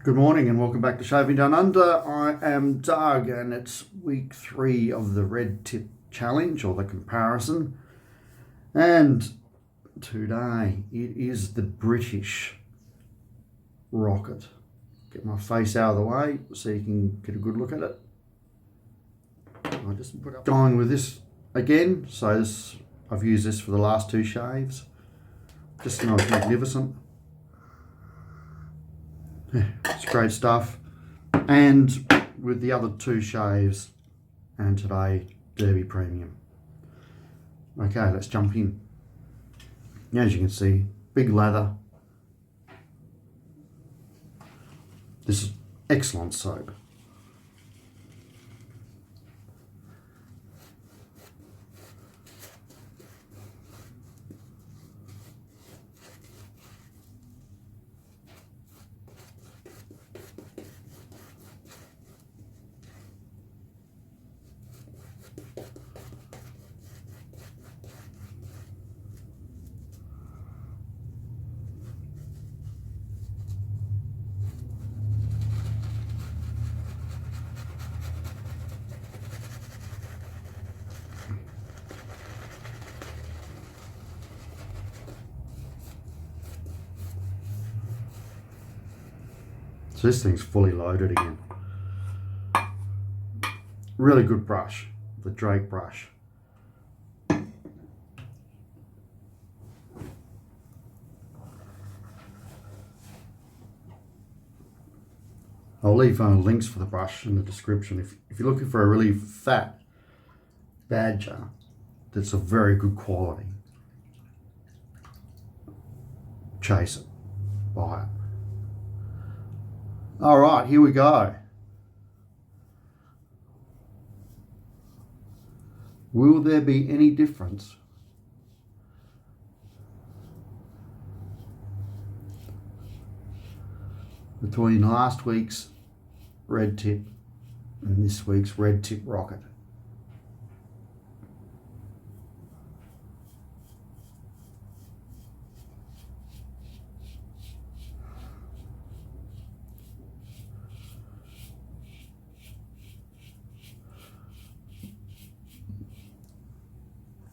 Good morning and welcome back to Shaving Down Under. I am Doug and it's week 3 of the Red Tip Challenge or the comparison. And today it is the British rocket. Get my face out of the way so you can get a good look at it. I just put up going with this again. So I've used this for the last 2 shaves. Just nice, magnificent. It's great stuff. And with the other 2 shaves and today Derby Premium. Okay, let's jump in. As you can see, big lather. This is excellent soap. So this thing's fully loaded again. Really good brush, the Drake brush. I'll leave links for the brush in the description. If you're looking for a really fat badger that's of very good quality, chase it, buy it. All right, here we go. Will there be any difference between last week's Red Tip and this week's Red Tip Rocket?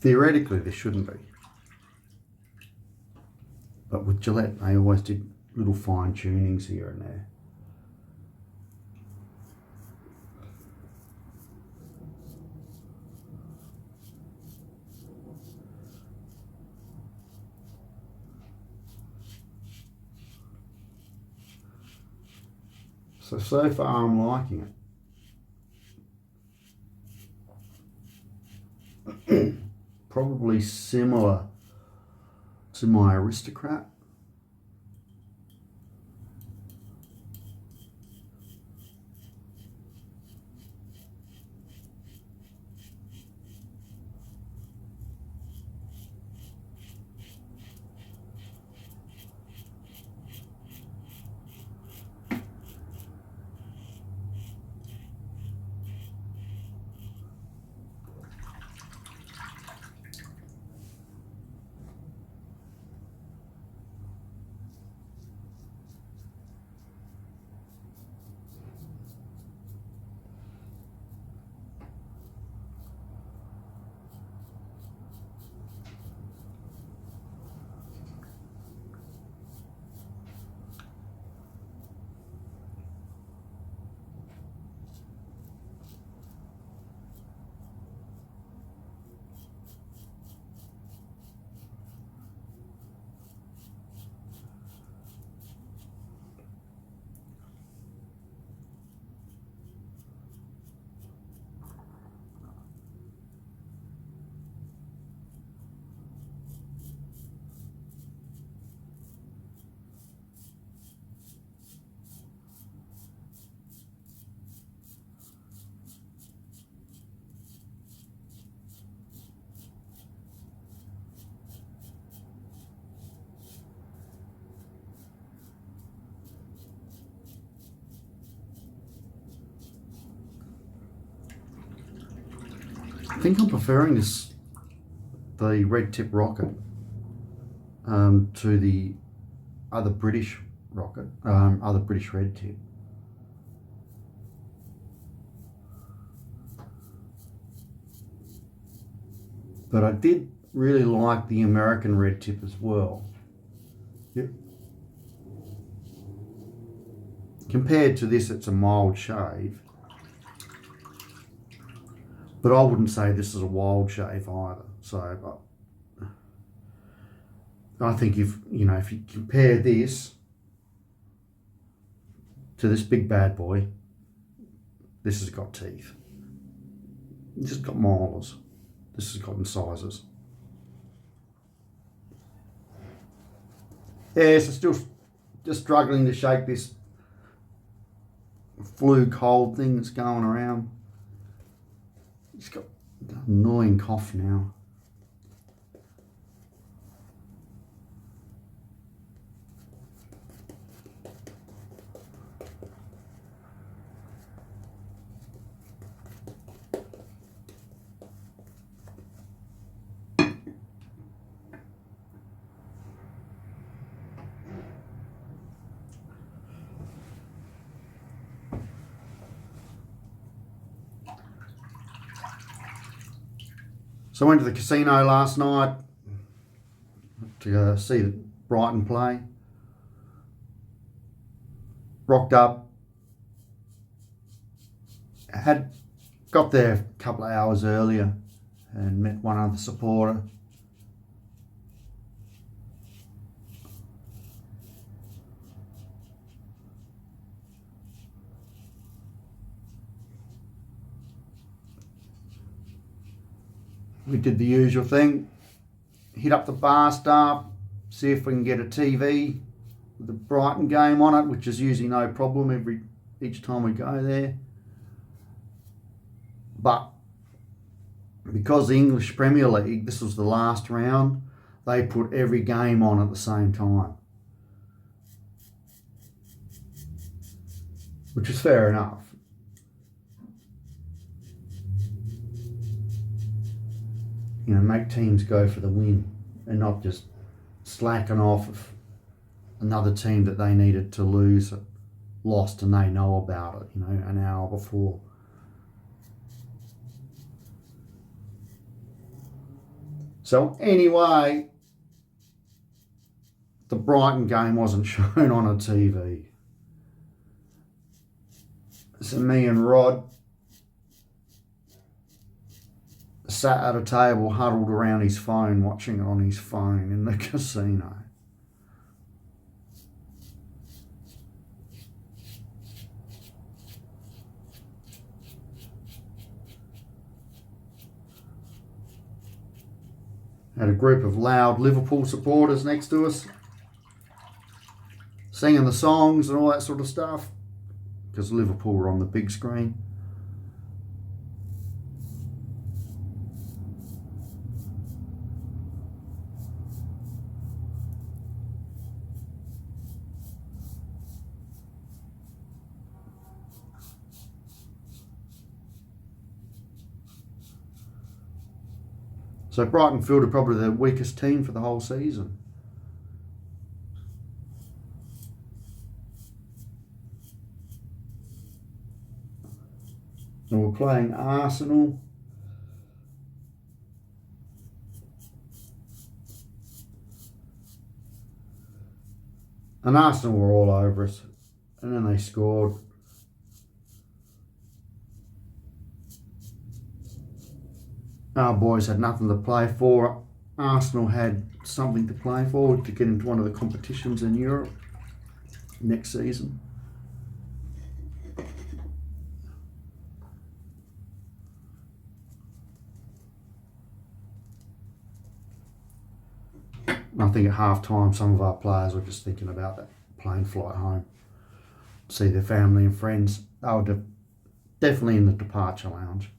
Theoretically, there shouldn't be. But with Gillette, they always did little fine tunings here and there. So far I'm liking it. Probably similar to my Aristocrat. I think I'm preferring the Red Tip Rocket to the other British rocket, other British red tip. But I did really like the American red tip as well. Yep. Compared to this, it's a mild shave. But I wouldn't say this is a wild shave either. So I think if you compare this to this big bad boy, this has got teeth. This has got molars. This has got incisors. Yes, I'm still just struggling to shake this flu cold thing that's going around. It's got an annoying cough now. So I went to the casino last night to see Brighton play. Rocked up. Had got there a couple of hours earlier and met one other supporter. We did the usual thing, hit up the bar staff, see if we can get a TV with the Brighton game on it, which is usually no problem each time we go there. But because the English Premier League, this was the last round, they put every game on at the same time, which is fair enough. Make teams go for the win and not just slacking off if another team that they needed to lose lost and they know about it, an hour before. So anyway, the Brighton game wasn't shown on a TV. So me and Rod sat at a table huddled around his phone, watching it on his phone in the casino. Had a group of loud Liverpool supporters next to us, singing the songs and all that sort of stuff, because Liverpool were on the big screen. So Brighton fielded probably the weakest team for the whole season. And we're playing Arsenal. And Arsenal were all over us. And then they scored. Our boys had nothing to play for. Arsenal had something to play for to get into one of the competitions in Europe next season. I think at half time some of our players were just thinking about that plane flight home, see their family and friends. They were definitely in the departure lounge.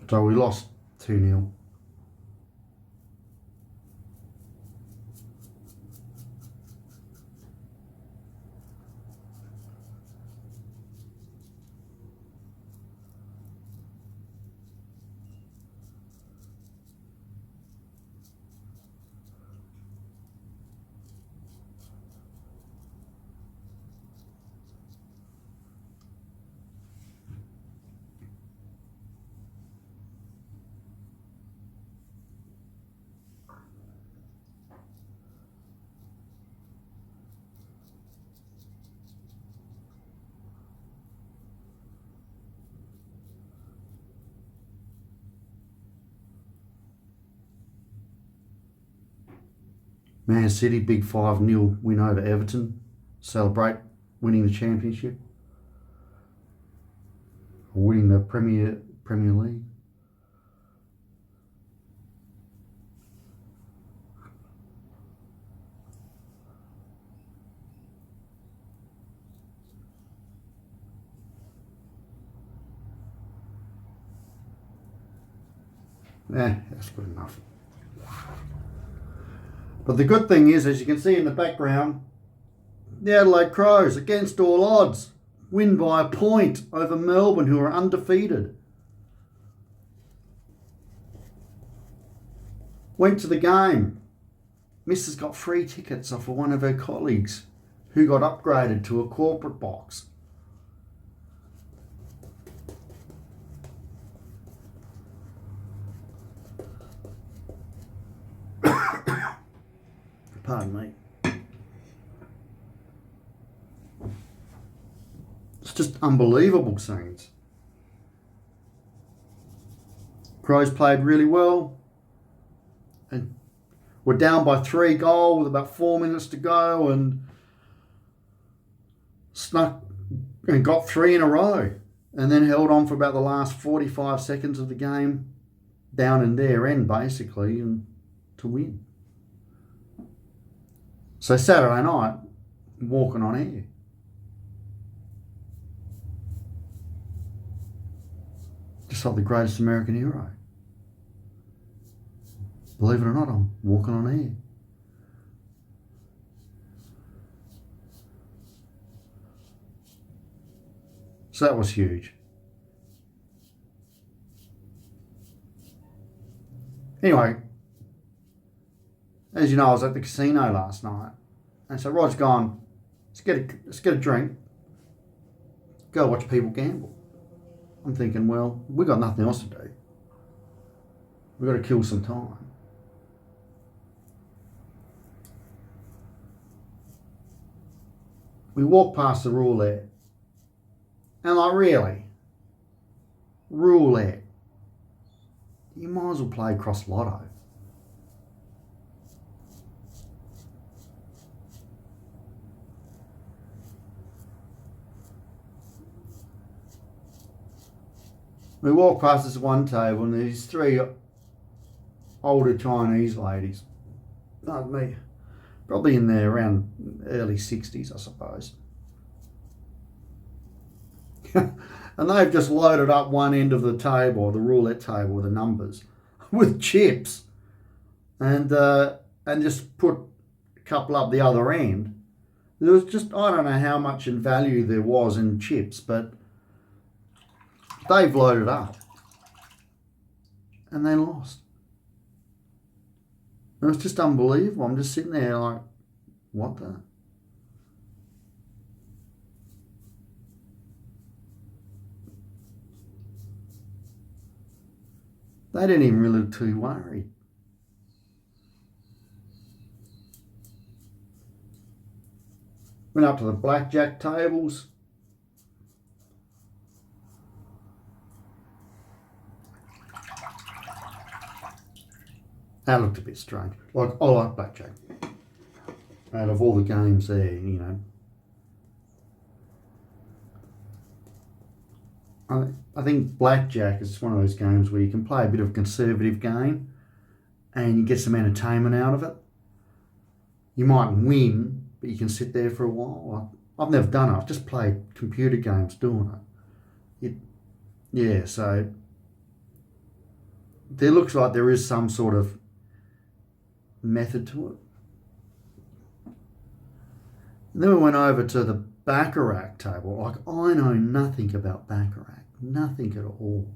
So we lost 2-0. Man City, big 5-0 win over Everton. Celebrate winning the championship. Or winning the Premier League. That's good enough. But the good thing is, as you can see in the background, the Adelaide Crows, against all odds, win by a point over Melbourne, who are undefeated. Went to the game. Mrs. got free tickets off of one of her colleagues who got upgraded to a corporate box. Pardon me. It's just unbelievable scenes. Crows played really well and were down by 3 goals with about 4 minutes to go and snuck and got 3 in a row and then held on for about the last 45 seconds of the game down in their end basically and to win. So Saturday night, walking on air. Just like the greatest American hero. Believe it or not, I'm walking on air. So that was huge. Anyway, as you know, I was at the casino last night. And so Rod's gone, let's get a drink, go watch people gamble. I'm thinking, well, we've got nothing else to do. We've got to kill some time. We walk past the roulette. And like, really? Roulette. You might as well play cross lotto. We walk past this one table and there's 3 older Chinese ladies. Not me. Probably in there around early 60s, I suppose. And they've just loaded up one end of the table, the roulette table with the numbers, with chips. And just put a couple up the other end. There was just, I don't know how much in value there was in chips, but they've loaded up and they lost. It was just unbelievable. I'm just sitting there like, what the? They didn't even really look too worried. Went up to the blackjack tables. That looked a bit strange. Like, I like blackjack. Out of all the games there, you know. I think blackjack is one of those games where you can play a bit of a conservative game and you get some entertainment out of it. You might win, but you can sit there for a while. I've never done it. I've just played computer games doing it. Yeah, so there looks like there is some sort of method to it. And then we went over to the Baccarat table. Like, I know nothing about Baccarat, nothing at all.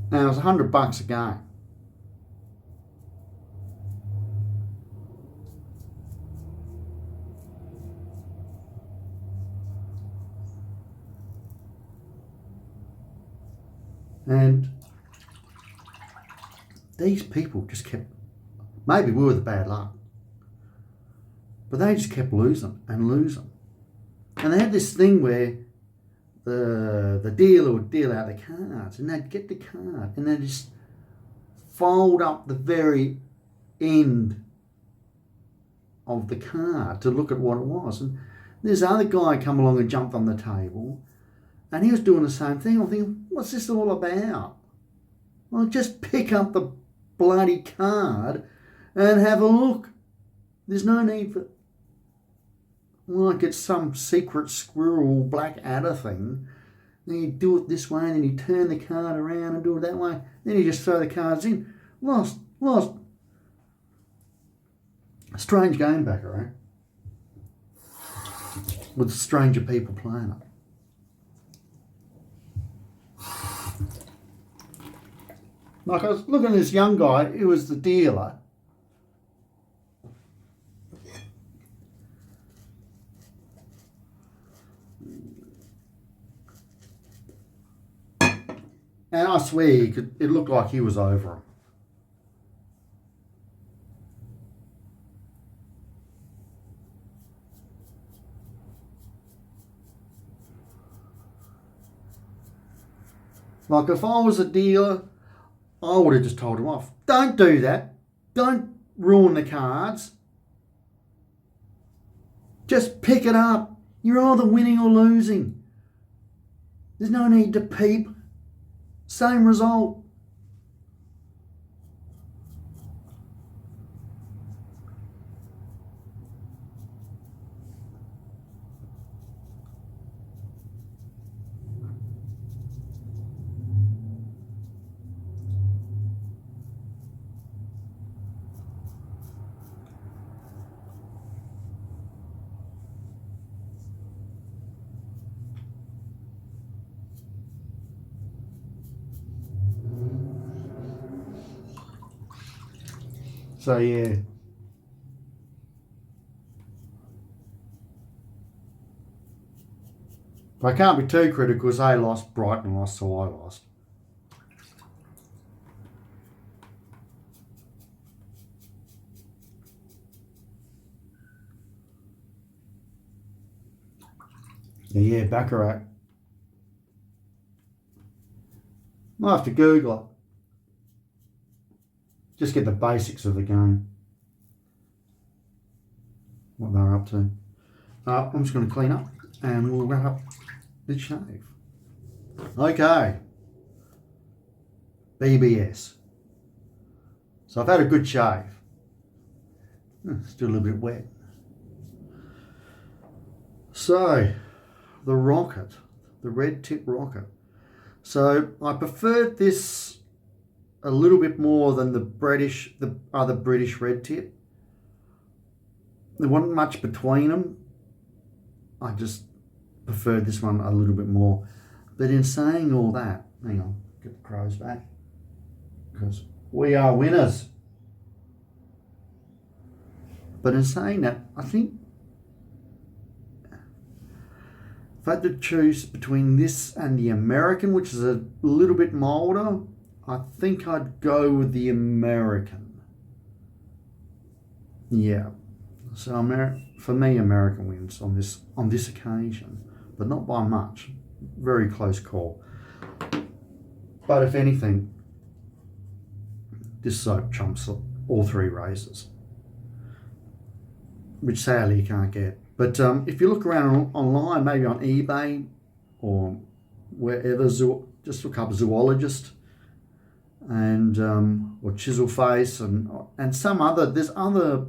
Now, it was $100 a game. And these people just kept, maybe we were the bad luck, but they just kept losing and losing. And they had this thing where the dealer would deal out the cards, and they'd get the card and they'd just fold up the very end of the card to look at what it was. And this other guy come along and jumped on the table, and he was doing the same thing. I'm thinking, what's this all about? Well, just pick up the bloody card and have a look. There's no need for, like it's some secret squirrel black adder thing. Then you do it this way, and then you turn the card around and do it that way. Then you just throw the cards in. Lost. A strange game, Baccarat. With stranger people playing it. Like, I was looking at this young guy who was the dealer. And I swear, it looked like he was over him. Like, if I was a dealer, I would have just told him off. Don't do that. Don't ruin the cards. Just pick it up. You're either winning or losing. There's no need to peep. Same result. So yeah. I can't be too critical because they lost, Brighton lost, so I lost. Yeah, Baccarat. I'll have to Google it. Just get the basics of the game. What they're up to. I'm just going to clean up and we'll wrap up the shave. Okay. BBS. So I've had a good shave. Still a little bit wet. So, the rocket. The red tip rocket. So I preferred this a little bit more than the other British red tip. There wasn't much between them. I just preferred this one a little bit more. But in saying all that, hang on, get the crows back, because we are winners. But in saying that, I think if I had to choose between this and the American, which is a little bit milder, I think I'd go with the American. Yeah. So for me, American wins on this occasion, but not by much. Very close call. But if anything, this soap trumps all three races, which sadly you can't get. But if you look around online, maybe on eBay or wherever, just look up zoologist, and or Chiseled Face, and some other. There's other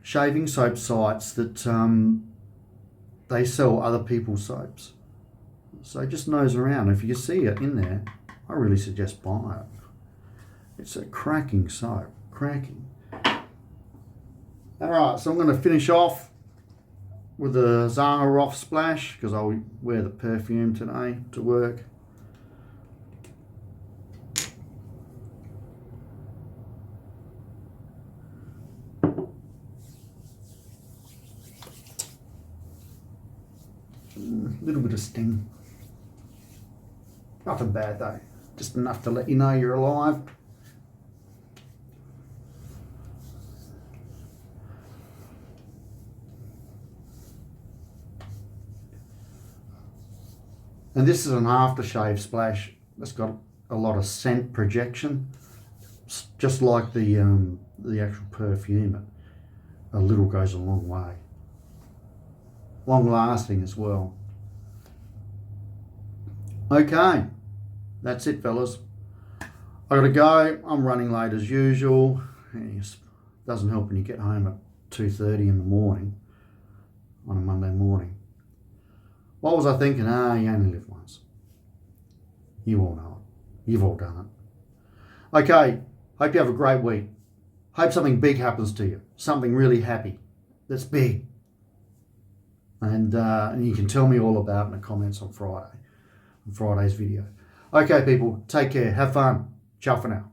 shaving soap sites that they sell other people's soaps. So just nose around. If you see it in there, I really suggest buy it. It's a cracking soap, cracking. All right, so I'm going to finish off with a Zangeroff splash because I'll wear the perfume today to work. A little bit of sting. Nothing bad though, just enough to let you know you're alive. And this is an aftershave splash that's got a lot of scent projection, just like the actual perfume. A little goes a long way. Long lasting as well. Okay, that's it, fellas. I gotta go. I'm running late as usual. It doesn't help when you get home at 2:30 in the morning on a Monday morning. What was I thinking? You only live once. You all know it. You've all done it. Okay, hope you have a great week. Hope something big happens to you. Something really happy. That's big. And you can tell me all about it in the comments on Friday's video. Okay, people, take care. Have fun. Ciao for now.